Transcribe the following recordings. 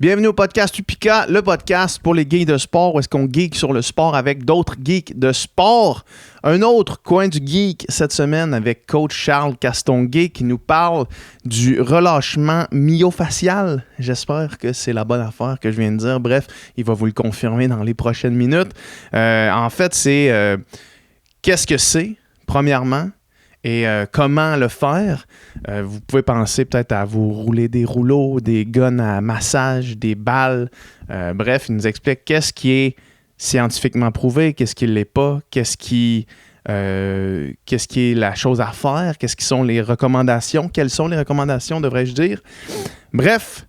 Bienvenue au podcast Upika, le podcast pour les geeks de sport, où est-ce qu'on geek sur le sport avec d'autres geeks de sport. Un autre coin du geek cette semaine avec coach Charles Castonguay qui nous parle du relâchement myofacial. J'espère que c'est la bonne affaire que je viens de dire. Bref, il va vous le confirmer dans les prochaines minutes. En fait, c'est qu'est-ce que c'est, premièrement, et comment le faire. Vous pouvez penser peut-être à vous rouler des rouleaux, des guns à massage, des balles. Bref, il nous explique qu'est-ce qui est scientifiquement prouvé, qu'est-ce qui ne l'est pas, qu'est-ce qui est la chose à faire, qu'est-ce qui sont les recommandations, quelles sont les recommandations, devrais-je dire. Bref,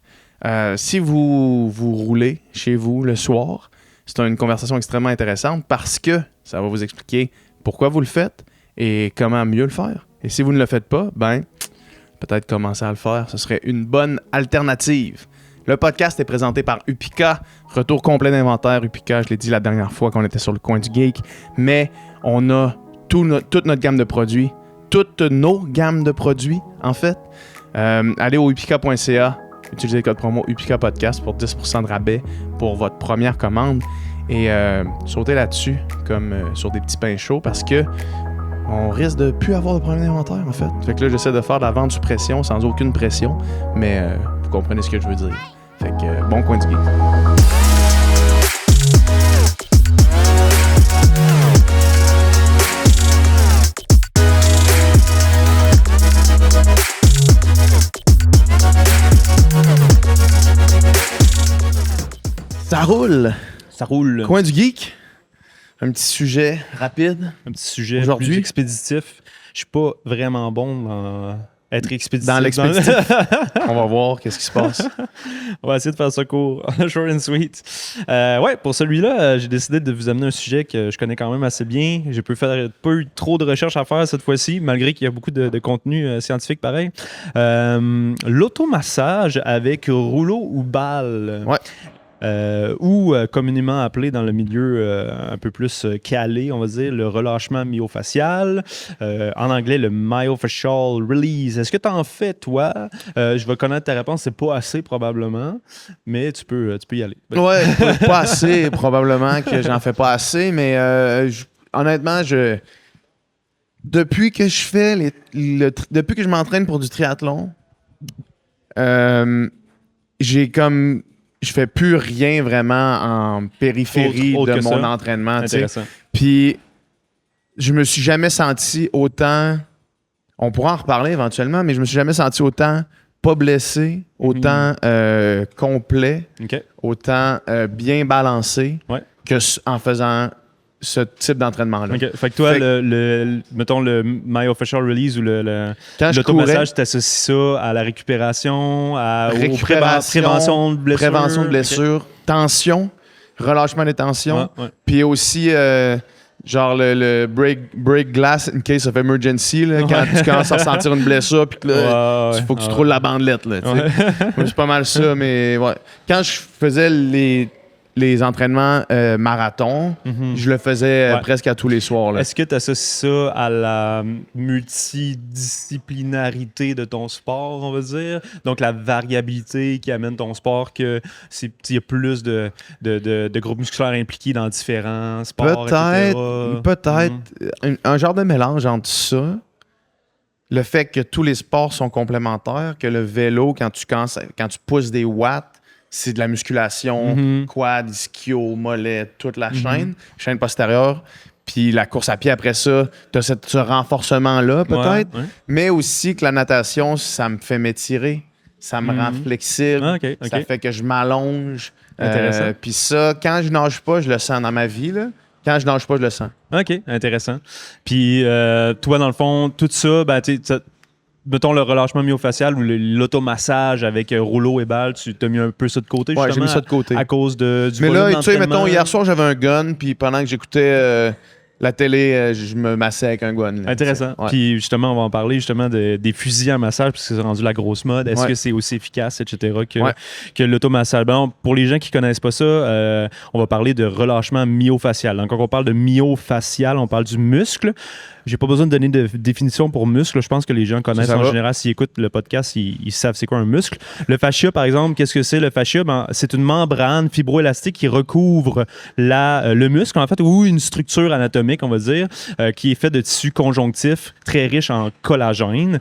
si vous roulez chez vous le soir, c'est une conversation extrêmement intéressante parce que ça va vous expliquer pourquoi vous le faites et comment mieux le faire. Et si vous ne le faites pas, peut-être commencer à le faire. Ce serait une bonne alternative. Le podcast est présenté par Upika. Retour complet d'inventaire. Upika, je l'ai dit la dernière fois qu'on était sur le coin du geek. Mais on a toute notre gamme de produits. Toutes nos gammes de produits, en fait. Allez au upika.ca. Utilisez le code promo Upika Podcast pour 10% de rabais pour votre première commande. Et sautez là-dessus comme sur des petits pains chauds parce que on risque de plus avoir de problème d'inventaire, en fait. Fait que là, j'essaie de faire de la vente sous pression, sans aucune pression, mais vous comprenez ce que je veux dire. Fait que bon coin du geek. Ça roule! Ça roule. Coin du geek. Un petit sujet rapide. Un petit sujet aujourd'hui. Plus expéditif. Je suis pas vraiment bon dans être expéditif. Dans l'expéditif. On va voir qu'est-ce qui se passe. On va essayer de faire ça court. Short and sweet. Pour celui-là, j'ai décidé de vous amener un sujet que je connais quand même assez bien. J'ai pas eu trop de recherches à faire cette fois-ci, malgré qu'il y a beaucoup de contenu scientifique pareil. L'automassage avec rouleau ou balle. Ouais. Ou communément appelé dans le milieu un peu plus calé, on va dire, le relâchement myofacial. En anglais, le myofascial release. Est-ce que tu en fais, toi? Je vais connaître ta réponse, c'est pas assez probablement, mais tu peux y aller. Ouais, pas assez, probablement que j'en fais pas assez, mais honnêtement, depuis que je fais depuis que je m'entraîne pour du triathlon, je fais plus rien vraiment en périphérie autre de mon ça. entraînement. Intéressant. Puis, je me suis jamais senti autant... On pourra en reparler éventuellement, mais je me suis jamais senti autant pas blessé, autant complet, OK. autant bien balancé en faisant ce type d'entraînement-là. OK. Fait que toi, mettons le myofascial release ou l'automassage, tu associes ça à la récupération, aux prévention de blessures. Prévention de blessures, tension, relâchement des tensions, puis aussi genre le break glass in case of emergency, là, quand tu commences à sentir une blessure, puis là, il faut que tu te roules la bandelette. Là, c'est pas mal ça, mais ouais. Quand je faisais les entraînements marathon, je le faisais presque à tous les soirs. Là. Est-ce que tu associes ça à la multidisciplinarité de ton sport, on va dire? Donc, la variabilité qui amène ton sport, qu'il y a plus de groupes musculaires impliqués dans différents sports, Peut-être. Un genre de mélange entre ça, le fait que tous les sports sont complémentaires, que le vélo, quand tu pousses des watts, c'est de la musculation, quad, ischio, mollet, toute la chaîne postérieure. Puis la course à pied après ça, tu as ce renforcement-là peut-être. Ouais. Mais aussi que la natation, ça me fait m'étirer. Ça me rend flexible. Okay. Ça fait que je m'allonge. Intéressant. Puis ça, quand je nage pas, je le sens dans ma vie. Là. Quand je nage pas, je le sens. OK, intéressant. Puis toi, dans le fond, tout ça, mettons le relâchement myofacial ou l'automassage avec rouleau et balle, tu t'as mis un peu ça de côté, justement, j'ai mis ça de côté. À cause du mais volume là, tu sais, mettons, d'entraînement. hier soir, j'avais un gun, puis pendant que j'écoutais la télé, je me massais avec un gun. Là, intéressant. Puis justement, on va en parler justement des fusils à massage, parce que c'est rendu la grosse mode. Est-ce que c'est aussi efficace, etc., que l'automassage? Bon, pour les gens qui ne connaissent pas ça, on va parler de relâchement myofacial. Donc, quand on parle de myofacial, on parle du muscle. J'ai pas besoin de donner de définition pour muscle. Je pense que les gens connaissent en général. S'ils écoutent le podcast, ils savent c'est quoi un muscle. Le fascia, par exemple, qu'est-ce que c'est? Le fascia, c'est une membrane fibroélastique qui recouvre le muscle, en fait, ou une structure anatomique, on va dire, qui est faite de tissu conjonctif très riche en collagène.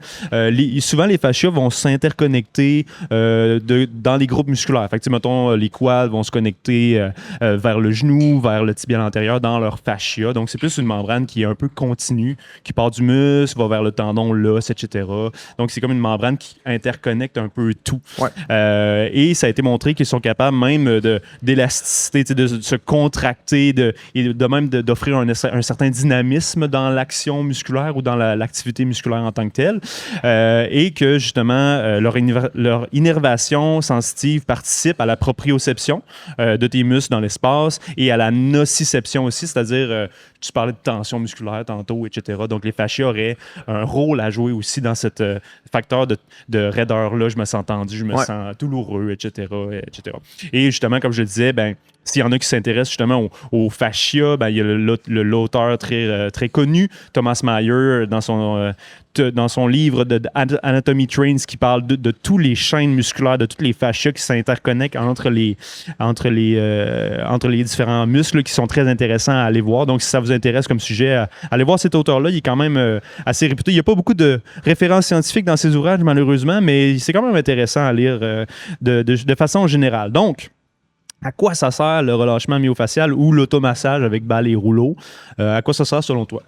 Souvent, les fascias vont s'interconnecter dans les groupes musculaires. Fait que, mettons, les quads vont se connecter vers le genou, vers le tibial antérieur dans leur fascia. Donc, c'est plus une membrane qui est un peu continue, qui part du muscle, va vers le tendon, l'os, etc. Donc, c'est comme une membrane qui interconnecte un peu tout. Ouais. Et ça a été montré qu'ils sont capables même d'élasticité, de se contracter, d'offrir un certain dynamisme dans l'action musculaire ou dans l'activité musculaire en tant que telle. Et que, justement, leur innervation sensitive participe à la proprioception de tes muscles dans l'espace et à la nociception aussi, c'est-à-dire, tu parlais de tension musculaire tantôt, etc. Donc, les fascias auraient un rôle à jouer aussi dans ce facteur de raideur-là. Je me sens tendu, je me sens douloureux, etc., etc. Et justement, comme je le disais, s'il y en a qui s'intéressent justement au fascia, il y a l'auteur très connu, Thomas Mayer, dans son livre de Anatomy Trains, qui parle de tous les chaînes musculaires, de toutes les fascias qui s'interconnectent entre les différents muscles, qui sont très intéressants à aller voir. Donc, si ça vous intéresse comme sujet, allez voir cet auteur-là. Il est quand même assez réputé. Il n'y a pas beaucoup de références scientifiques dans ses ouvrages, malheureusement, mais c'est quand même intéressant à lire de façon générale. Donc, à quoi ça sert le relâchement myofacial ou l'automassage avec balles et rouleaux? À quoi ça sert selon toi?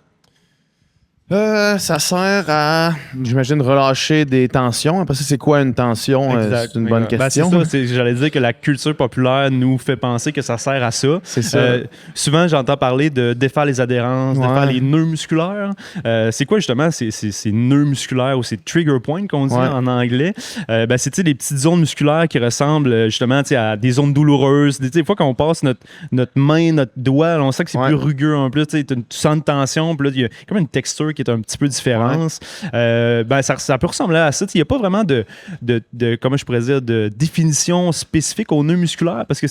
Ça sert à, j'imagine, relâcher des tensions. Après ça, c'est quoi une tension? C'est une bonne question. C'est ça, j'allais dire que la culture populaire nous fait penser que ça sert à ça. C'est ça. Souvent, j'entends parler de défaire les adhérences, défaire les nœuds musculaires. C'est quoi justement ces nœuds musculaires ou ces trigger points qu'on dit en anglais? C'est les petites zones musculaires qui ressemblent justement à des zones douloureuses. Des fois, quand on passe notre main, notre doigt, on sent que c'est plus rugueux en plus. Tu sens une tension, puis là, il y a comme une texture qui est un petit peu différente. Ça peut ressembler à ça. Il n'y a pas vraiment de comment je pourrais dire, de définition spécifique aux nœuds musculaires parce que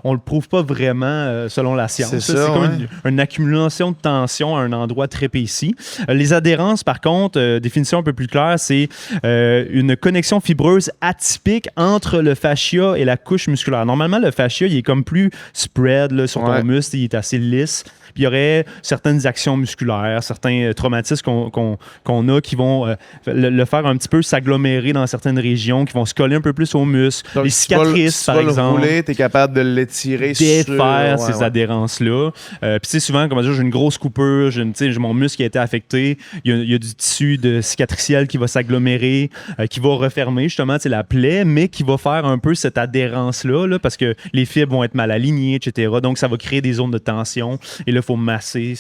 on ne le prouve pas vraiment selon la science. C'est comme une accumulation de tension à un endroit très précis. Les adhérences, par contre, définition un peu plus claire, c'est une connexion fibreuse atypique entre le fascia et la couche musculaire. Normalement, le fascia, il est comme plus spread là, sur ton muscle, il est assez lisse. Puis il y aurait certaines actions musculaires, certains traumatismes qu'on a qui vont le faire un petit peu s'agglomérer dans certaines régions, qui vont se coller un peu plus aux muscles. Donc, les cicatrices, par exemple. Tu rouler, tu es capable de l'étirer défaire ces adhérences-là. Puis tu sais, souvent, comme j'ai une grosse coupure, j'ai mon muscle qui a été affecté, il y a du tissu cicatriciel qui va s'agglomérer, qui va refermer justement la plaie, mais qui va faire un peu cette adhérence-là, là, parce que les fibres vont être mal alignées, etc. Donc, ça va créer des zones de tension. Et là, il faut masser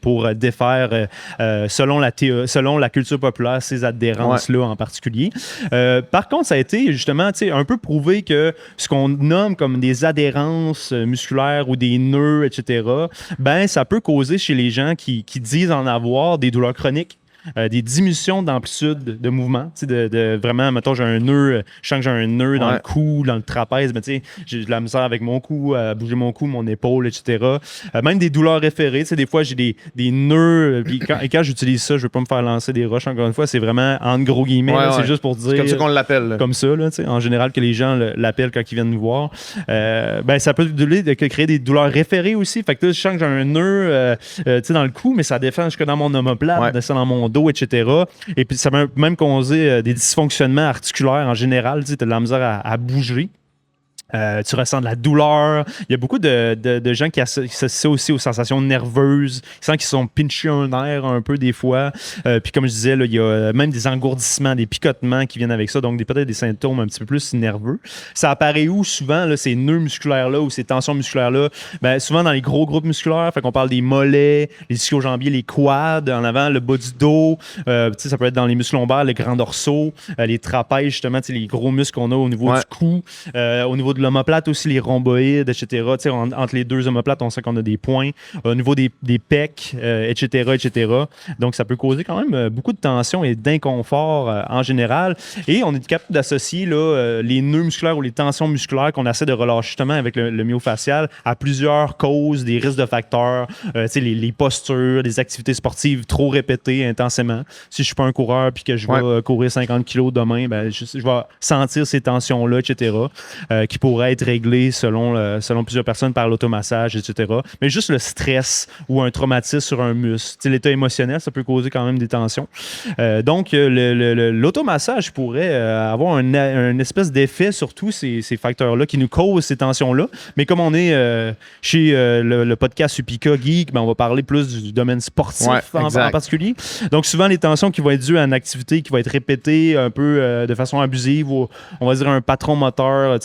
pour défaire, selon la culture populaire, ces adhérences-là en particulier. Par contre, ça a été justement un peu prouvé que ce qu'on nomme comme des adhérences musculaires ou des nœuds, etc., ça peut causer chez les gens qui disent en avoir des douleurs chroniques. Des diminutions d'amplitude de mouvement. Vraiment, mettons, j'ai un nœud, je sens que j'ai un nœud dans le cou, dans le trapèze, mais j'ai de la misère avec mon cou, à bouger mon cou, mon épaule, etc. Même des douleurs référées. Des fois, j'ai des nœuds. Et quand j'utilise ça, je ne veux pas me faire lancer des roches, encore une fois. C'est vraiment en gros guillemets. C'est juste pour dire. C'est comme ça qu'on l'appelle. Comme ça, là, en général, que les gens l'appellent quand ils viennent nous voir. Ça peut créer des douleurs référées aussi. Fait que là, je sens que j'ai un nœud dans le cou, mais ça défend jusque dans mon omoplate, descend dans mon dos, etc. Et puis ça peut même causer des dysfonctionnements articulaires en général. Tu as de la misère à bouger. Tu ressens de la douleur. Il y a beaucoup de gens qui associent aussi aux sensations nerveuses. Ils sentent qu'ils sont pinchés un nerf un peu des fois. Puis comme je disais, là, il y a même des engourdissements, des picotements qui viennent avec ça. Donc peut-être des symptômes un petit peu plus nerveux. Ça apparaît où souvent, là, ces nœuds musculaires-là ou ces tensions musculaires-là? Souvent dans les gros groupes musculaires. Fait qu'on parle des mollets, les ischio-jambiers, les quads, en avant, le bas du dos. Ça peut être dans les muscles lombaires, les grands dorsaux, les trapèzes, justement, les gros muscles qu'on a au niveau du cou, au niveau de l'omoplate aussi, les rhomboïdes, etc. Entre les deux omoplates, on sait qu'on a des points. Au niveau des pecs, etc., etc. Donc, ça peut causer quand même beaucoup de tension et d'inconfort en général. Et on est capable d'associer là, les nœuds musculaires ou les tensions musculaires qu'on essaie de relâcher justement avec le myofacial à plusieurs causes, des risques de facteurs, les postures, des activités sportives trop répétées intensément. Si je ne suis pas un coureur puis que je vais courir 50 kilos demain, ben, je vais sentir ces tensions-là, etc., qui pourraient être réglées selon plusieurs personnes par l'automassage, etc. Mais juste le stress ou un traumatisme sur un muscle, l'état émotionnel, ça peut causer quand même des tensions. Donc, l'automassage pourrait avoir un espèce d'effet sur tous ces facteurs-là qui nous causent ces tensions-là. Mais comme on est chez le podcast Upika Geek, ben, on va parler plus du domaine sportif en particulier. Donc, souvent, les tensions qui vont être dues à une activité qui va être répétée un peu de façon abusive ou, on va dire, un patron moteur.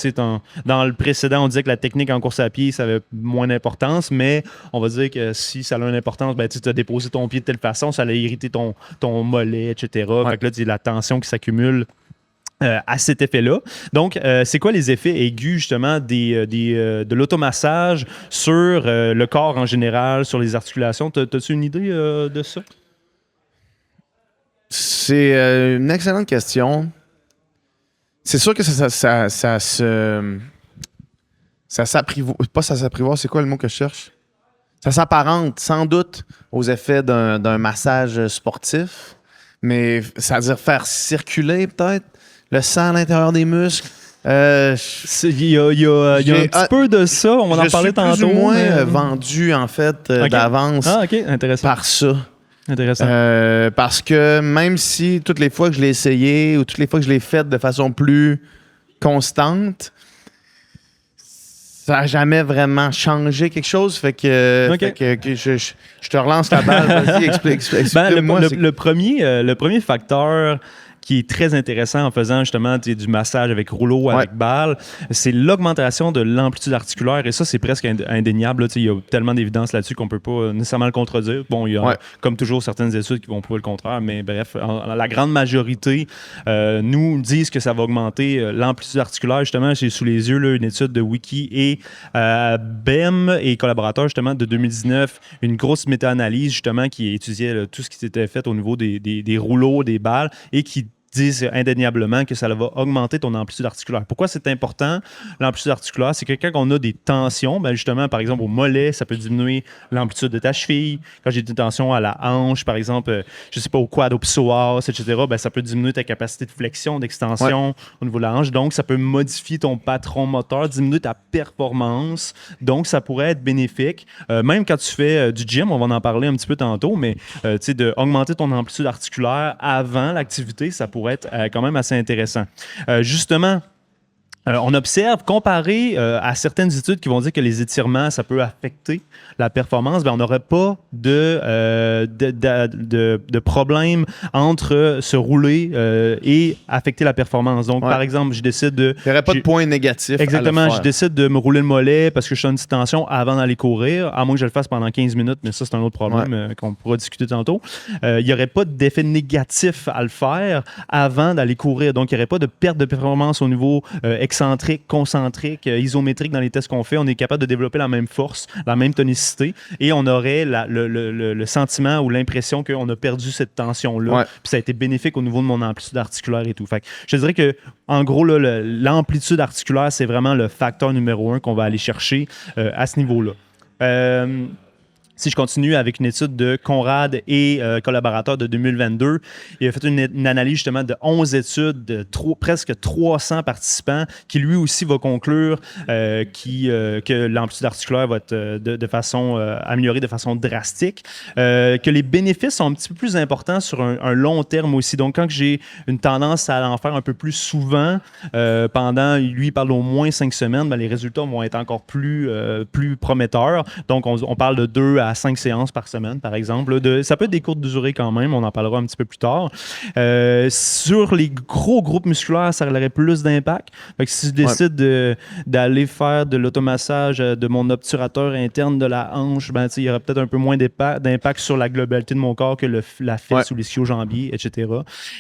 Dans le précédent, on disait que la technique en course à pied, ça avait moins d'importance, mais on va dire que si ça a une importance, ben, tu as déposé ton pied de telle façon, ça allait irriter ton mollet, etc. Fait que là, tu as la tension qui s'accumule à cet effet-là. Donc, c'est quoi les effets aigus, justement, de l'automassage sur le corps en général, sur les articulations? T'as-tu une idée de ça? C'est une excellente question. C'est sûr que ça s'apprivoise. Pas ça s'apprivoise, c'est quoi le mot que je cherche? Ça s'apparente sans doute aux effets d'un massage sportif, mais ça veut dire faire circuler peut-être le sang à l'intérieur des muscles. Il y a un petit peu de ça, on va en parler tantôt. Je suis plus ou moins vendu, en fait, d'avance par ça. Intéressant. Parce que même si toutes les fois que je l'ai essayé ou toutes les fois que je l'ai fait de façon plus constante, ça n'a jamais vraiment changé quelque chose. Fait que je te relance la balle. Vas-y, explique-moi. Le premier facteur qui est très intéressant en faisant justement du massage avec rouleau, avec balle, c'est l'augmentation de l'amplitude articulaire. Et ça, c'est presque indéniable. Il y a tellement d'évidence là-dessus qu'on ne peut pas nécessairement le contredire. Bon, il y a, comme toujours, certaines études qui vont prouver le contraire, mais bref, la grande majorité nous disent que ça va augmenter l'amplitude articulaire. Justement, j'ai sous les yeux là, une étude de Wiki et BEM et collaborateurs justement de 2019, une grosse méta-analyse justement qui étudiait là, tout ce qui s'était fait au niveau des rouleaux, des balles et qui disent indéniablement que ça va augmenter ton amplitude articulaire. Pourquoi c'est important, l'amplitude articulaire? C'est que quand on a des tensions, ben justement, par exemple, au mollet, ça peut diminuer l'amplitude de ta cheville. Quand j'ai des tensions à la hanche, par exemple, je ne sais pas, au quad, au psoas, etc., ben, ça peut diminuer ta capacité de flexion, d'extension au niveau de la hanche. Donc, ça peut modifier ton patron moteur, diminuer ta performance. Donc, ça pourrait être bénéfique. Même quand tu fais du gym, on va en parler un petit peu tantôt, mais d'augmenter ton amplitude articulaire avant l'activité, ça pourrait être quand même assez intéressant. Justement, on observe, comparé à certaines études qui vont dire que les étirements, ça peut affecter la performance, bien, on n'aurait pas de problème entre se rouler et affecter la performance. Donc, par exemple, je décide de... Il n'y aurait pas de point négatif. Exactement, je décide de me rouler le mollet parce que je suis en petite tension avant d'aller courir, à moins que je le fasse pendant 15 minutes, mais ça, c'est un autre problème qu'on pourra discuter tantôt. Il n'y aurait pas d'effet négatif à le faire avant d'aller courir. Donc, il n'y aurait pas de perte de performance au niveau excentrique, concentrique, isométrique dans les tests qu'on fait. On est capable de développer la même force, la même tonicité et on aurait le sentiment ou l'impression qu'on a perdu cette tension-là. Puis ça a été bénéfique au niveau de mon amplitude articulaire et tout. Fait que je dirais que, en gros, là, l'amplitude articulaire, c'est vraiment le facteur numéro 1 qu'on va aller chercher à ce niveau-là. Si je continue avec une étude de Conrad et collaborateurs de 2022, il a fait une analyse justement de 11 études de presque 300 participants qui lui aussi va conclure que l'amplitude articulaire va être améliorée de façon drastique, que les bénéfices sont un petit peu plus importants sur un long terme aussi. Donc, quand j'ai une tendance à en faire un peu plus souvent, lui, il parle d'au moins 5 semaines, ben, les résultats vont être encore plus prometteurs. Donc, on parle de 2 à 5 séances par semaine, par exemple. Ça peut être des courtes durées quand même, on en parlera un petit peu plus tard. Sur les gros groupes musculaires, ça aurait plus d'impact. Fait que si je décide d'aller faire de l'automassage de mon obturateur interne de la hanche, ben, il y aurait peut-être un peu moins d'impact sur la globalité de mon corps que la fesse ou l'ischio-jambier, etc.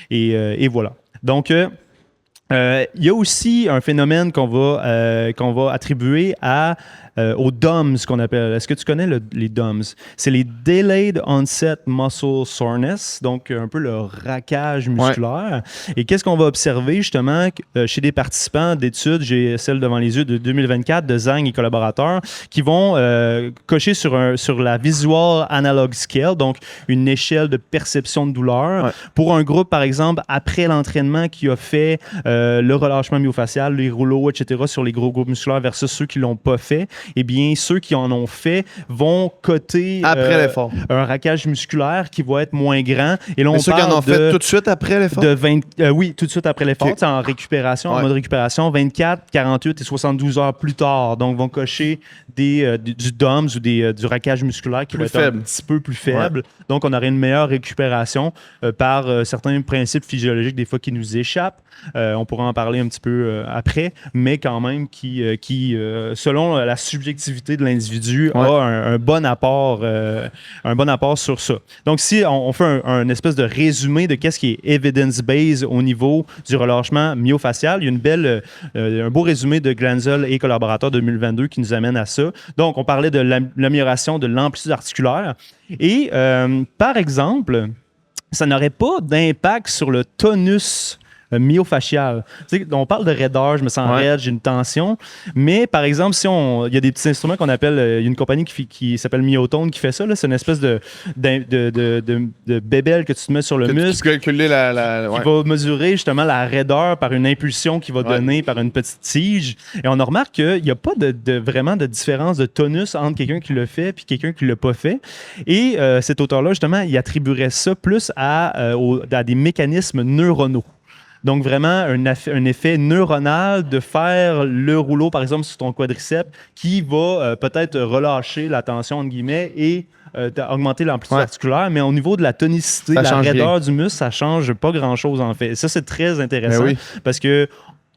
Et voilà. Donc, Il y a aussi un phénomène qu'on va attribuer aux DOMS qu'on appelle. Est-ce que tu connais les DOMS? C'est les Delayed Onset Muscle Soreness, donc un peu le raquage musculaire. Ouais. Et qu'est-ce qu'on va observer justement chez des participants d'études, j'ai celle devant les yeux de 2024 de Zhang et collaborateurs, qui vont cocher sur la Visual Analog Scale, donc une échelle de perception de douleur. Pour un groupe, par exemple, après l'entraînement qui a fait le relâchement myofacial, les rouleaux, etc., sur les gros groupes musculaires versus ceux qui ne l'ont pas fait, eh bien, ceux qui en ont fait vont coter après l'effort. Un raquage musculaire qui va être moins grand. Et là, on ceux qui en ont fait tout de suite après l'effort? Oui, tout de suite après l'effort. Okay. En récupération, en mode récupération, 24, 48 et 72 heures plus tard. Donc, vont cocher du DOMS ou du raquage musculaire qui va être un petit peu plus faible. Ouais. Donc, on aurait une meilleure récupération par certains principes physiologiques des fois qui nous échappent. On pourra en parler un petit peu après, mais quand même qui selon la subjectivité de l'individu, a un bon apport sur ça. Donc, si on fait un espèce de résumé de qu'est-ce qui est evidence-based au niveau du relâchement myofacial, il y a un beau résumé de Glanzel et collaborateurs 2022 qui nous amène à ça. Donc, on parlait de l'amélioration de l'amplitude articulaire. Et, par exemple, ça n'aurait pas d'impact sur le tonus myofacial. Tu sais, on parle de raideur, je me sens raide, j'ai une tension, mais par exemple, il y a des petits instruments qu'on appelle, il y a une compagnie qui s'appelle Myotone qui fait ça, là, c'est une espèce de bébelle que tu te mets sur le muscle, qui va mesurer justement la raideur par une impulsion qui va donner par une petite tige, et on remarque qu'il n'y a pas vraiment de différence de tonus entre quelqu'un qui l'a fait et quelqu'un qui ne l'a pas fait, et cet auteur-là, justement, il attribuerait ça plus à des mécanismes neuronaux. Donc, vraiment, un effet neuronal de faire le rouleau, par exemple, sur ton quadriceps, qui va peut-être relâcher la tension, entre guillemets, et augmenter l'amplitude articulaire. Mais au niveau de la tonicité, la raideur du muscle, ça ne change pas grand-chose, en fait. Ça, c'est très intéressant parce que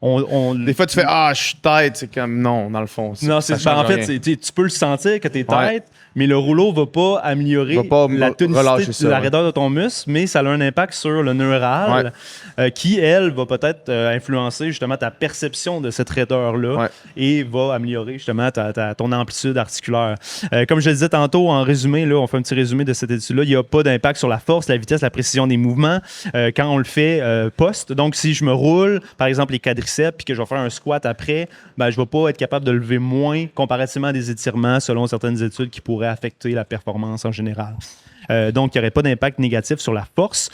des fois, tu fais « Ah, je suis tête », c'est comme non, dans le fond. Non, en fait, tu peux le sentir que tu es tête, mais le rouleau ne va pas améliorer la tonicité, la raideur de ton muscle, mais ça a un impact sur le neural qui, elle, va peut-être influencer justement ta perception de cette raideur-là et va améliorer justement ton amplitude articulaire. Comme je le disais tantôt, en résumé, là, on fait un petit résumé de cette étude-là, il n'y a pas d'impact sur la force, la vitesse, la précision des mouvements quand on le fait post. Donc, si je me roule, par exemple, les quadriceps, puis que je vais faire un squat après, ben, je ne vais pas être capable de lever moins comparativement à des étirements selon certaines études qui pourraient affecter la performance en général. Donc, il n'y aurait pas d'impact négatif sur la force.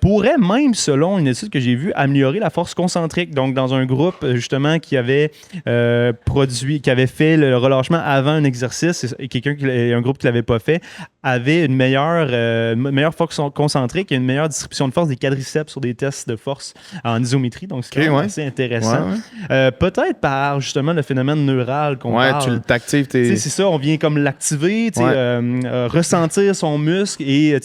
Pourrait même, selon une étude que j'ai vue, améliorer la force concentrique. Donc, dans un groupe, justement, qui avait fait le relâchement avant un exercice et un groupe qui ne l'avait pas fait, avait une meilleure force concentrique et une meilleure distribution de force des quadriceps sur des tests de force en isométrie. Donc, c'est assez intéressant. Peut-être par, justement, le phénomène neural qu'on parle. Tu t'actives. C'est ça, on vient comme l'activer, ressentir son muscle. Et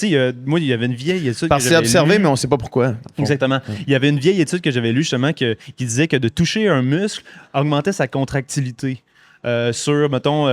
moi, il y avait une vieille étude que j'avais observé, mais on ne sait pas pourquoi. Exactement. Il y avait une vieille étude que j'avais lue justement qui disait que de toucher un muscle augmentait sa contractilité. Sur, mettons,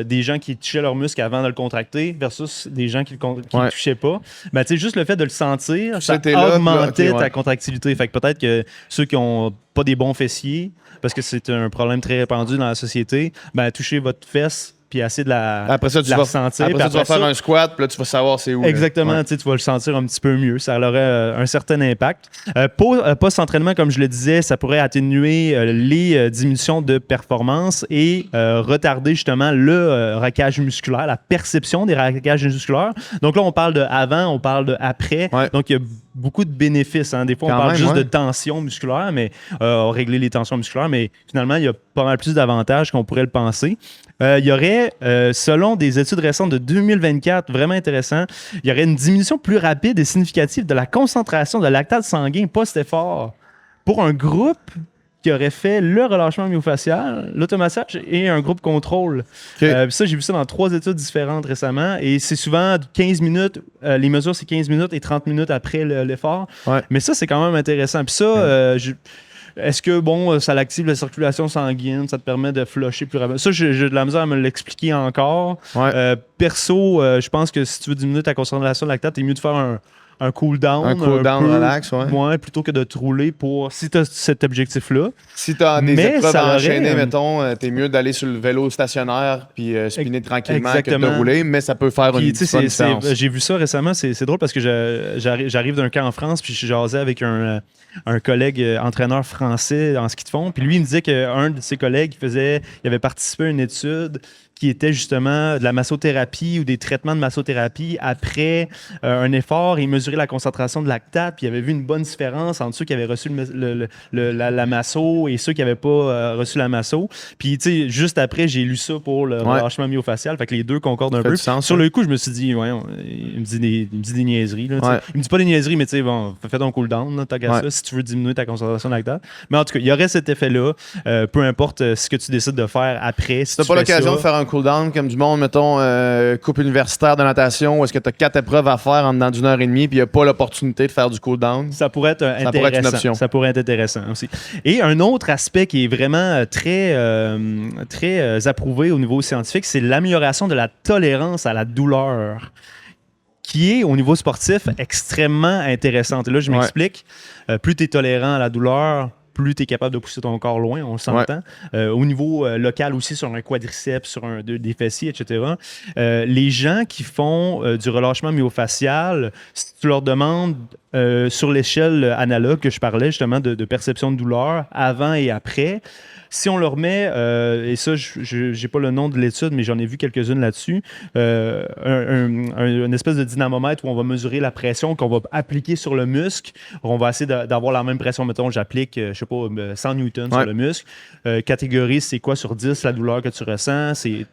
des gens qui touchaient leur muscle avant de le contracter versus des gens qui ne touchaient pas. Ben, juste le fait de le sentir, ça augmentait ta contractilité. Fait que peut-être que ceux qui n'ont pas des bons fessiers, parce que c'est un problème très répandu dans la société, ben, toucher votre fesse puis essayer de la ressentir. Après ça, tu vas faire un squat, puis là, tu vas savoir c'est où. Exactement, tu vas le sentir un petit peu mieux. Ça aurait un certain impact. Post-entraînement, comme je le disais, ça pourrait atténuer les diminutions de performance et retarder justement le raquage musculaire, la perception des raquages musculaires. Donc là, on parle de avant, on parle de après. Donc, il y a beaucoup de bénéfices. Des fois, on parle juste de tension musculaire, mais régler les tensions musculaires, mais finalement, il y a pas mal plus d'avantages qu'on pourrait le penser. Il y aurait, selon des études récentes de 2024, vraiment intéressant, il y aurait une diminution plus rapide et significative de la concentration de lactate sanguin post-effort pour un groupe qui aurait fait le relâchement myofacial, l'automassage et un groupe contrôle. Ça, j'ai vu ça dans 3 études différentes récemment et c'est souvent 15 minutes, les mesures c'est 15 minutes et 30 minutes après l'effort. Mais ça, c'est quand même intéressant. Puis ça, est-ce que, ça active la circulation sanguine, ça te permet de flusher plus rapidement? Ça, j'ai de la misère à me l'expliquer encore. Perso, je pense que si tu veux diminuer ta concentration de lactate, c'est mieux de faire un cool-down. Un cool-down relax, ouais. Plutôt que de te rouler si tu as cet objectif-là. Si tu as des épreuves à enchaîner, mettons, t'es mieux d'aller sur le vélo stationnaire puis spinner tranquillement que de rouler, mais ça peut faire une différence. J'ai vu ça récemment, c'est drôle parce que j'arrive d'un camp en France puis je jasais avec un collègue entraîneur français en ski de fond, puis lui il me disait qu'un de ses collègues il avait participé à une étude qui était justement de la massothérapie ou des traitements de massothérapie après un effort. Il mesurait la concentration de lactate, puis il avait vu une bonne différence entre ceux qui avaient reçu la masso et ceux qui n'avaient pas reçu la masso. Puis, tu sais, juste après, j'ai lu ça pour le relâchement myofacial. Fait que les deux concordent un peu. Sur le coup, je me suis dit, il me dit des niaiseries. Là, il me dit pas des niaiseries, mais tu sais, bon, fais ton cool-down, t'as qu'à ça, si tu veux diminuer ta concentration de lactate. Mais en tout cas, il y aurait cet effet-là, peu importe ce que tu décides de faire après. Si t'as pas l'occasion de faire un cool-down comme du monde, mettons, coupe universitaire de natation, où est-ce que tu as 4 épreuves à faire en dedans d'une heure et demie, puis il n'y a pas l'opportunité de faire du cool-down. Ça pourrait être intéressant. Une option. Ça pourrait être intéressant aussi. Et un autre aspect qui est vraiment très approuvé au niveau scientifique, c'est l'amélioration de la tolérance à la douleur, qui est, au niveau sportif, extrêmement intéressante. Et là, je m'explique. Plus tu es tolérant à la douleur, plus tu es capable de pousser ton corps loin, on s'entend. Au niveau local aussi, sur un quadriceps, sur des fessiers, etc. Les gens qui font du relâchement myofascial, si tu leur demandes sur l'échelle analogue que je parlais justement de perception de douleur, avant et après, si on leur met, et ça, je n'ai pas le nom de l'étude, mais j'en ai vu quelques-unes là-dessus, une espèce de dynamomètre où on va mesurer la pression qu'on va appliquer sur le muscle. On va essayer d'avoir la même pression. Mettons, j'applique, 100 newtons sur le muscle. Catégorie, c'est quoi sur 10 la douleur que tu ressens? C'est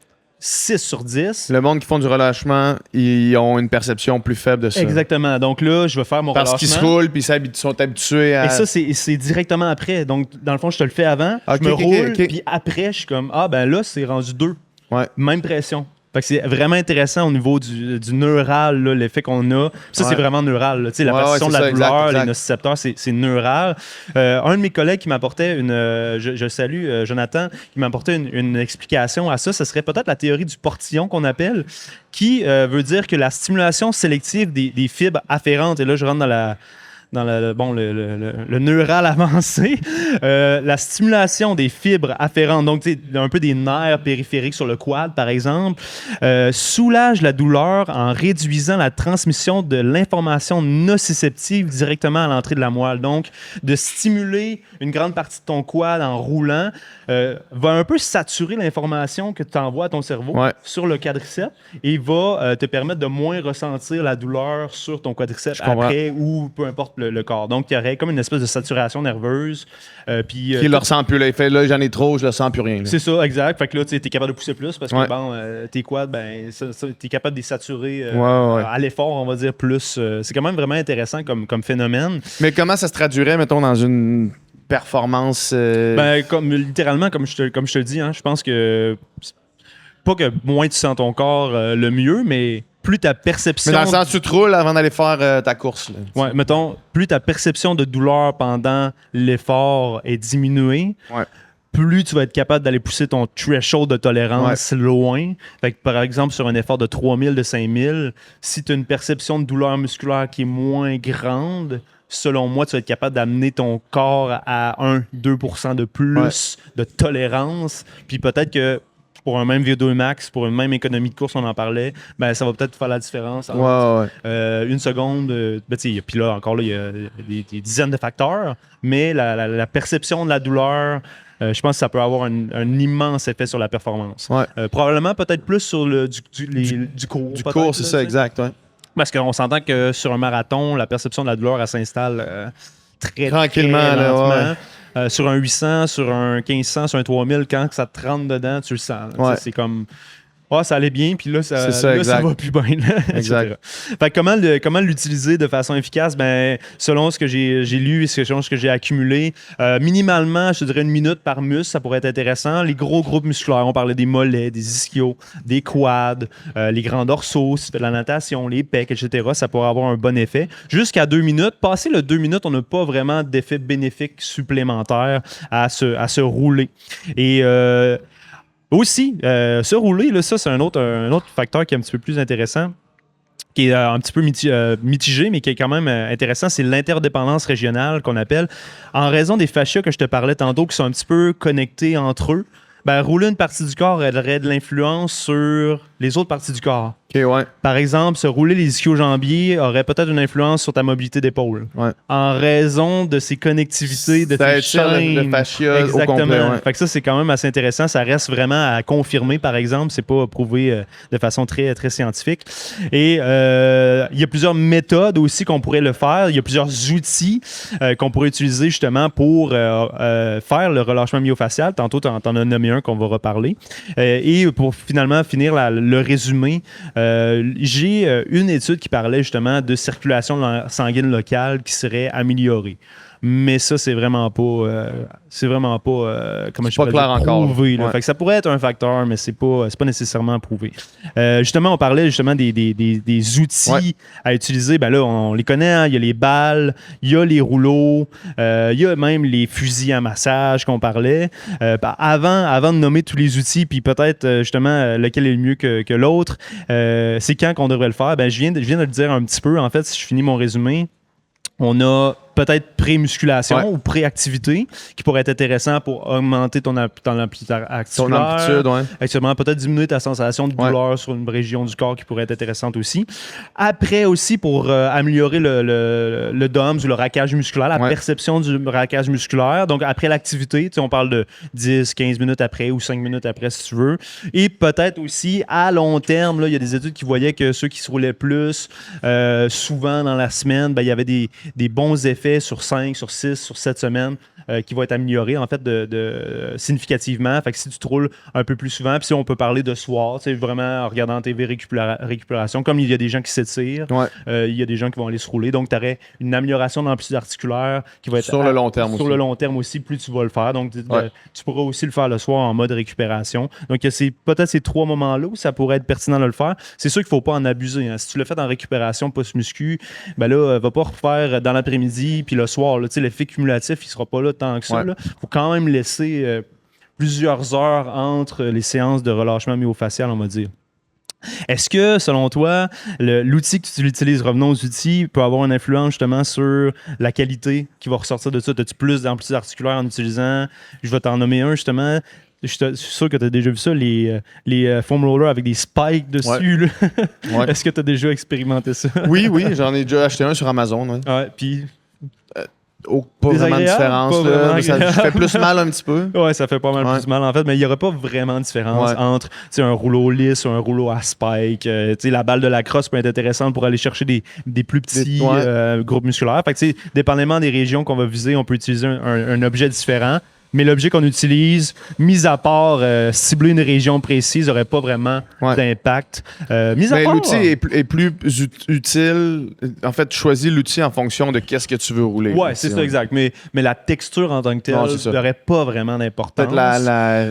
6 sur 10. Le monde qui font du relâchement, ils ont une perception plus faible de ça. Exactement. Donc là, je vais faire mon relâchement. Parce qu'ils se roulent puis ils sont habitués à... Et ça, c'est directement après. Donc, dans le fond, je te le fais avant, je me roule, puis après, je suis comme, là, c'est rendu 2. Même pression. Fait que c'est vraiment intéressant au niveau du neural, là, l'effet qu'on a. Ça, c'est vraiment neural. Là. La perception de la douleur, exact. Les nocicepteurs, c'est neural. Un de mes collègues qui m'apportait je salue Jonathan, qui m'apportait une explication à ça. Ce serait peut-être la théorie du portillon qu'on appelle, qui veut dire que la stimulation sélective des fibres afférentes, et là, je rentre dans le neural avancé, la stimulation des fibres afférentes, donc un peu des nerfs périphériques sur le quad, par exemple, soulage la douleur en réduisant la transmission de l'information nociceptive directement à l'entrée de la moelle. Donc, de stimuler une grande partie de ton quad en roulant va un peu saturer l'information que tu envoies à ton cerveau sur le quadriceps et va te permettre de moins ressentir la douleur sur ton quadriceps après ou peu importe le corps. Donc, il y aurait comme une espèce de saturation nerveuse. Qui le ressent plus. Là. Il fait, là, j'en ai trop, je le sens plus rien. Là. C'est ça, exact. Fait que là, tu es capable de pousser plus parce que tes quads, tu es capable de les saturer à l'effort, on va dire, plus. C'est quand même vraiment intéressant comme phénomène. Mais comment ça se traduirait, mettons, dans une performance... Littéralement, comme je te le dis, hein, je pense que... Pas que moins tu sens ton corps, le mieux, mais... plus ta perception... Mais dans le sens, tu te roules avant d'aller faire ta course. Là, mettons, plus ta perception de douleur pendant l'effort est diminuée, plus tu vas être capable d'aller pousser ton threshold de tolérance loin. Fait que, par exemple, sur un effort de 3000, de 5000, si tu as une perception de douleur musculaire qui est moins grande, selon moi, tu vas être capable d'amener ton corps à 1-2% de plus de tolérance. Puis peut-être que pour un même VO2 max, pour une même économie de course, on en parlait, ça va peut-être faire la différence entre une seconde. Puis là, encore là, il y a des dizaines de facteurs, mais la perception de la douleur, je pense que ça peut avoir un immense effet sur la performance. Probablement peut-être plus sur du cours. Du cours, c'est ça, exact. Parce qu'on s'entend que sur un marathon, la perception de la douleur, elle s'installe très tranquillement, très lentement. Sur un 800, sur un 1500, sur un 3000, quand ça te rentre dedans, tu le sens. C'est comme... ça allait bien, puis là, ça va plus bien. Exact. Fait que comment l'utiliser de façon efficace? Selon ce que j'ai lu et selon ce que j'ai accumulé, minimalement, je te dirais 1 minute par muscle, ça pourrait être intéressant. Les gros groupes musculaires, on parlait des mollets, des ischios, des quads, les grands dorsaux, si tu fais de la natation, les pecs, etc., ça pourrait avoir un bon effet. Jusqu'à 2 minutes. Passé le 2 minutes, on n'a pas vraiment d'effet bénéfique supplémentaire à se rouler. Et... aussi, se rouler, là, ça, c'est un autre facteur qui est un petit peu plus intéressant. qui est un petit peu mitigé, mais qui est quand même intéressant, c'est l'interdépendance régionale qu'on appelle. En raison des fascias que je te parlais tantôt, qui sont un petit peu connectés entre eux, ben, rouler une partie du corps aurait de l'influence sur les autres parties du corps. OK, ouais. Par exemple, se rouler les ischio-jambiers aurait peut-être une influence sur ta mobilité d'épaule. Ouais. En raison de ces connectivités, de ces chaînes. Le fascia Exactement. au complet, ouais. Fait que ça, c'est quand même assez intéressant. Ça reste vraiment à confirmer, par exemple. C'est pas prouvé de façon très, très scientifique. Et il y a plusieurs méthodes aussi qu'on pourrait le faire. Il y a plusieurs outils qu'on pourrait utiliser justement pour faire le relâchement myofacial. Tantôt, t'en as nommé un qu'on va reparler. Et pour finalement finir le résumé, j'ai une étude qui parlait justement de circulation sanguine locale qui serait améliorée. Mais ça, c'est vraiment pas comment je peux clair encore. prouvé. Ouais. Fait que ça pourrait être un facteur, mais c'est pas nécessairement prouvé. Justement, on parlait justement des outils à utiliser. Ben là, on les connaît. Hein? Il y a les balles, il y a les rouleaux, il y a même les fusils à massage qu'on parlait. Avant de nommer tous les outils, puis peut-être justement lequel est le mieux que l'autre, c'est quand qu'on devrait le faire. Ben, je viens de le dire un petit peu. En fait, si je finis mon résumé, on a peut-être pré-musculation ou pré-activité qui pourrait être intéressant pour augmenter ton amplitude articulaire. Ton amplitude, ouais. Actuellement, peut-être diminuer ta sensation de douleur sur une région du corps qui pourrait être intéressante aussi. Après aussi, pour améliorer le DOMS ou le raquage musculaire, la perception du raquage musculaire. Donc, après l'activité, on parle de 10, 15 minutes après ou 5 minutes après, si tu veux. Et peut-être aussi, à long terme, il y a des études qui voyaient que ceux qui se roulaient plus souvent dans la semaine, ben, il y avait des bons effets sur 5, sur 6, sur 7 semaines qui vont être améliorés en fait significativement. Fait que si tu te roules un peu plus souvent, puis si on peut parler de soir, vraiment en regardant TV récupération, comme il y a des gens qui s'étirent, il y a des gens qui vont aller se rouler. Donc, tu aurais une amélioration de l'amplitude articulaire qui va être sur le long terme sur aussi. Le long terme aussi, plus tu vas le faire. Donc, tu pourras aussi le faire le soir en mode récupération. Donc, c'est peut-être ces 3 moments-là où ça pourrait être pertinent de le faire. C'est sûr qu'il ne faut pas en abuser. Hein. Si tu le fais en récupération post-muscu, ben là, va pas refaire dans l'après-midi puis le soir. L'effet cumulatif, il ne sera pas là tant que ça. Il faut quand même laisser plusieurs heures entre les séances de relâchement myofacial, on va dire. Est-ce que, selon toi, l'outil que tu utilises, revenons aux outils, peut avoir une influence justement sur la qualité qui va ressortir de ça? As-tu plus d'amplitude articulaire en utilisant? Je vais t'en nommer un justement. Je suis sûr que tu as déjà vu ça, les foam rollers avec des spikes dessus. Est-ce que tu as déjà expérimenté ça? Oui, j'en ai déjà acheté un sur Amazon. Puis... pas vraiment de différence. Ça fait plus mal un petit peu. Oui, ça fait pas mal plus mal en fait, mais il n'y aurait pas vraiment de différence entre un rouleau lisse ou un rouleau à spike. La balle de la crosse peut être intéressante pour aller chercher des plus petits groupes musculaires. Fait que, dépendamment des régions qu'on va viser, on peut utiliser un objet différent. Mais l'objet qu'on utilise, mis à part cibler une région précise, n'aurait pas vraiment d'impact. L'outil est plus utile. En fait, tu choisis l'outil en fonction de qu'est-ce que tu veux rouler. Oui, c'est ça, exact. Mais la texture en tant que telle n'aurait pas vraiment d'importance. Peut-être la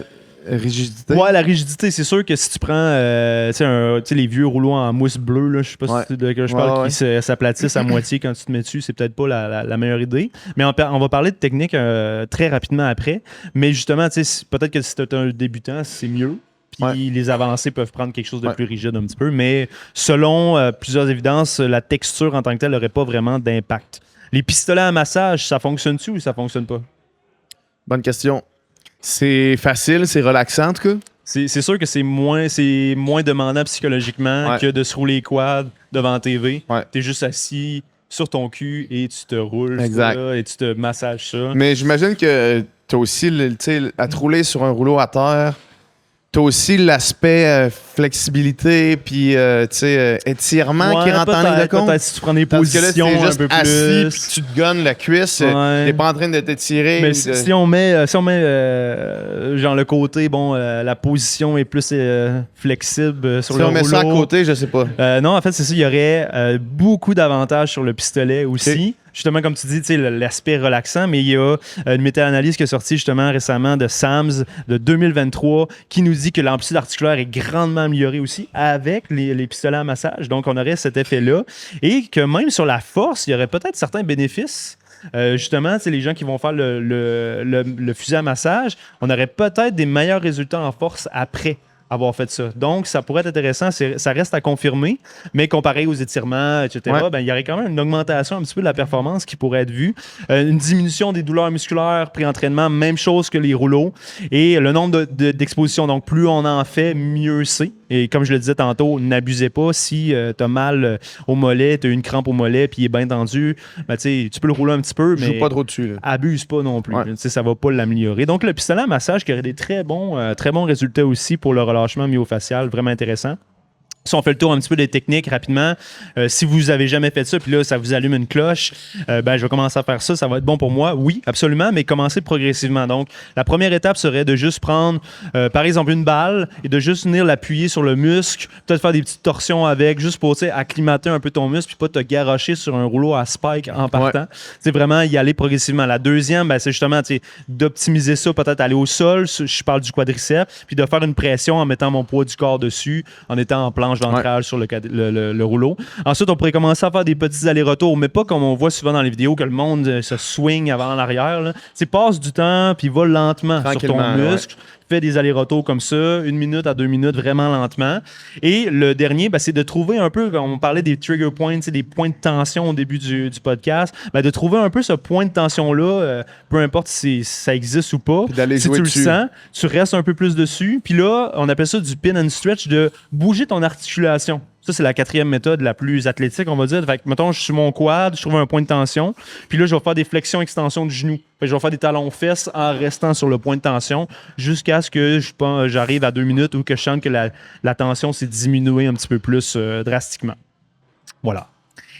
rigidité. Ouais, la rigidité, c'est sûr que si tu prends les vieux rouleaux en mousse bleue, là, je sais pas si de quoi je parle, qui s'aplatissent à moitié quand tu te mets dessus, c'est peut-être pas la meilleure idée. Mais on va parler de technique très rapidement après. Mais justement, peut-être que si tu es un débutant, c'est mieux. Puis les avancées peuvent prendre quelque chose de plus rigide un petit peu. Mais selon plusieurs évidences, la texture en tant que telle n'aurait pas vraiment d'impact. Les pistolets à massage, ça fonctionne-tu ou ça fonctionne pas? Bonne question. C'est facile, c'est relaxant en tout cas. C'est sûr que c'est moins demandant psychologiquement que de se rouler les quads devant la TV. T'es juste assis sur ton cul et tu te roules ça, et tu te massages ça. Mais j'imagine que t'as aussi, à te rouler sur un rouleau à terre, t'as aussi l'aspect flexibilité puis étirement qui rentre en ligne de compte. Peut-être si tu prends des positions là, un peu assis, plus. puis tu te gonnes la cuisse, t'es pas en train de t'étirer. Mais si on met genre le côté, la position est plus flexible sur le rouleau. Si on met ça à côté, je sais pas. Non, en fait, c'est ça. Il y aurait beaucoup d'avantages sur le pistolet aussi. Justement, comme tu dis, l'aspect relaxant, mais il y a une méta-analyse qui est sortie justement récemment de SAMS de 2023 qui nous dit que l'amplitude articulaire est grandement améliorée aussi avec les pistolets à massage. Donc, on aurait cet effet-là. Et que même sur la force, il y aurait peut-être certains bénéfices. Justement, les gens qui vont faire le fusil à massage, on aurait peut-être des meilleurs résultats en force après avoir fait ça. Donc, ça pourrait être intéressant. Ça reste à confirmer, mais comparé aux étirements, etc., il y aurait quand même une augmentation un petit peu de la performance qui pourrait être vue. Une diminution des douleurs musculaires pré-entraînement, même chose que les rouleaux. Et le nombre d'expositions. Donc, plus on en fait, mieux c'est. Et comme je le disais tantôt, n'abusez pas. Si tu as mal au mollet, tu as une crampe au mollet, puis il est bien tendu, tu peux le rouler un petit peu, mais joue pas trop dessus. Abuse pas non plus. Ça va pas l'améliorer. Donc, le pistolet à massage qui aurait des très bons résultats aussi pour le relâchement myofacial, vraiment intéressant. Si on fait le tour un petit peu des techniques rapidement, si vous avez jamais fait ça, puis là, ça vous allume une cloche, je vais commencer à faire ça, ça va être bon pour moi. Oui, absolument, mais commencer progressivement. Donc, la première étape serait de juste prendre, par exemple, une balle et de juste venir l'appuyer sur le muscle, peut-être faire des petites torsions avec, juste pour acclimater un peu ton muscle, puis pas te garrocher sur un rouleau à spike en partant. C'est vraiment y aller progressivement. La deuxième, c'est justement d'optimiser ça, peut-être aller au sol, je parle du quadriceps, puis de faire une pression en mettant mon poids du corps dessus, en étant en planche d'ancrage sur le rouleau. Ensuite, on pourrait commencer à faire des petits allers-retours, mais pas comme on voit souvent dans les vidéos que le monde se swing avant en arrière. Passe du temps, puis va lentement sur ton muscle. Fais des allers-retours comme ça, 1 minute à 2 minutes, vraiment lentement. Et le dernier, c'est de trouver un peu, on parlait des trigger points, des points de tension au début du podcast, de trouver un peu ce point de tension-là, peu importe si ça existe ou pas. Si tu le sens, tu restes un peu plus dessus. Puis là, on appelle ça du pin and stretch, de bouger ton articulation. Ça, c'est la 4e méthode la plus athlétique, on va dire. Fait que, mettons, je suis sur mon quad, je trouve un point de tension, puis là, je vais faire des flexions-extensions du genou. Fait que je vais faire des talons-fesses en restant sur le point de tension jusqu'à ce que j'arrive à 2 minutes ou que je sente que la tension s'est diminuée un petit peu plus drastiquement. Voilà.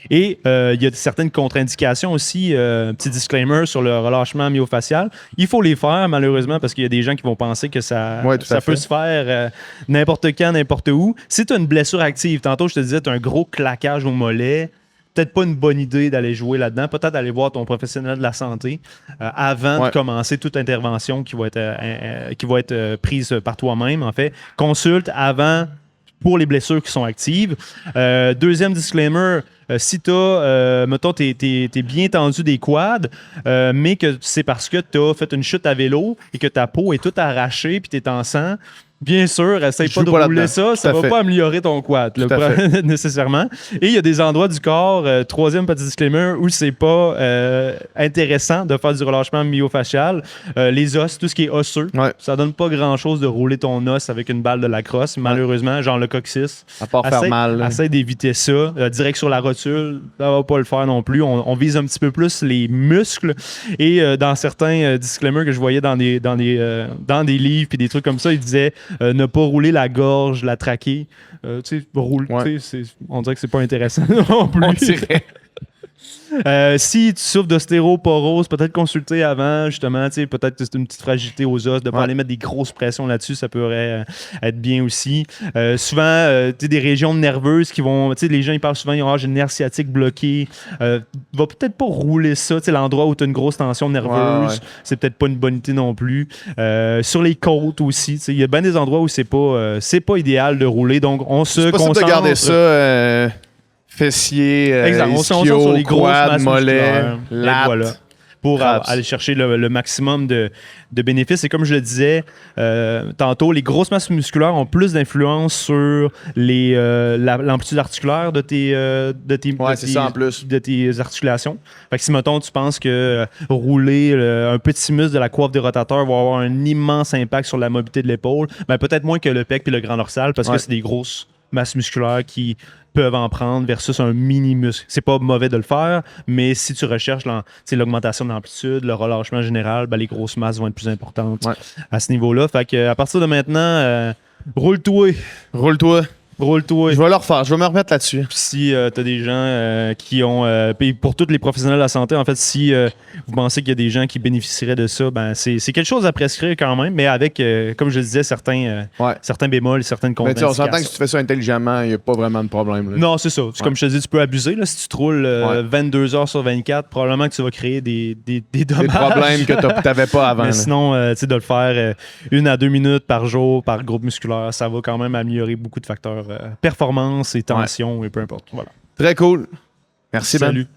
Et il y a certaines contre-indications aussi, petit disclaimer sur le relâchement myofacial. Il faut les faire, malheureusement, parce qu'il y a des gens qui vont penser que ça peut se faire n'importe quand, n'importe où. Si tu as une blessure active, tantôt je te disais, tu as un gros claquage au mollet, peut-être pas une bonne idée d'aller jouer là-dedans. Peut-être aller voir ton professionnel de la santé avant de commencer toute intervention qui va être prise par toi-même. En fait, consulte avant pour les blessures qui sont actives. Deuxième disclaimer, si tu as, mettons, t'es bien tendu des quads, mais que c'est parce que tu as fait une chute à vélo et que ta peau est toute arrachée puis tu es en sang, bien sûr, essaye pas de rouler ça, ça va pas améliorer ton quad, nécessairement. Et il y a des endroits du corps, troisième petit disclaimer, où c'est pas intéressant de faire du relâchement myofacial. Les os, tout ce qui est osseux, ça donne pas grand-chose de rouler ton os avec une balle de lacrosse, malheureusement, genre le coccyx. À part faire mal. Essaye d'éviter ça. Direct sur la rotule, ça va pas le faire non plus. On vise un petit peu plus les muscles. Et dans certains disclaimers que je voyais dans des livres puis des trucs comme ça, ils disaient ne pas rouler la gorge, la trachée. On dirait que c'est pas intéressant non plus. On dirait. Si tu souffres d'ostéoporose, peut-être consulter avant, justement, peut-être que c'est une petite fragilité aux os, de ne pas aller mettre des grosses pressions là-dessus, ça pourrait être bien aussi. Souvent, des régions nerveuses qui vont, les gens ils parlent souvent, j'ai une nerf sciatique bloquée, va peut-être pas rouler ça, l'endroit où tu as une grosse tension nerveuse, c'est peut-être pas une bonne idée non plus. Sur les côtes aussi, il y a bien des endroits où c'est pas idéal de rouler, donc on se concentre. C'est pas de garder ça... fessiers, ischio, sur les quad, mollets, lattes. Voilà, pour aller chercher le maximum de bénéfices. Et comme je le disais tantôt, les grosses masses musculaires ont plus d'influence sur l'amplitude articulaire de tes articulations. Fait que si, mettons, tu penses que rouler un petit muscle de la coiffe des rotateurs va avoir un immense impact sur la mobilité de l'épaule, peut-être moins que le pec et le grand dorsal, parce que c'est des grosses masses musculaires qui peuvent en prendre versus un mini-muscle. C'est pas mauvais de le faire, mais si tu recherches l'augmentation de l'amplitude, le relâchement général, les grosses masses vont être plus importantes à ce niveau-là. Fait que à partir de maintenant, roule-toi. Roule-toi. Je vais le refaire. Je vais me remettre là-dessus. Puis si tu as des gens qui ont... puis pour tous les professionnels de la santé, en fait, si vous pensez qu'il y a des gens qui bénéficieraient de ça, c'est quelque chose à prescrire quand même, mais avec, comme je le disais, certains bémols, certaines contre-indications. On s'entend que si tu fais ça intelligemment, il n'y a pas vraiment de problème. Là. Non, c'est ça. Comme je te dis, tu peux abuser. Là, si tu te roules 22 heures sur 24, probablement que tu vas créer des dommages. Des problèmes que tu n'avais pas avant. Mais sinon, de le faire 1 à 2 minutes par jour, par groupe musculaire, ça va quand même améliorer beaucoup de facteurs performance et tension et peu importe. Voilà. Très cool. Merci, Salut. Ben.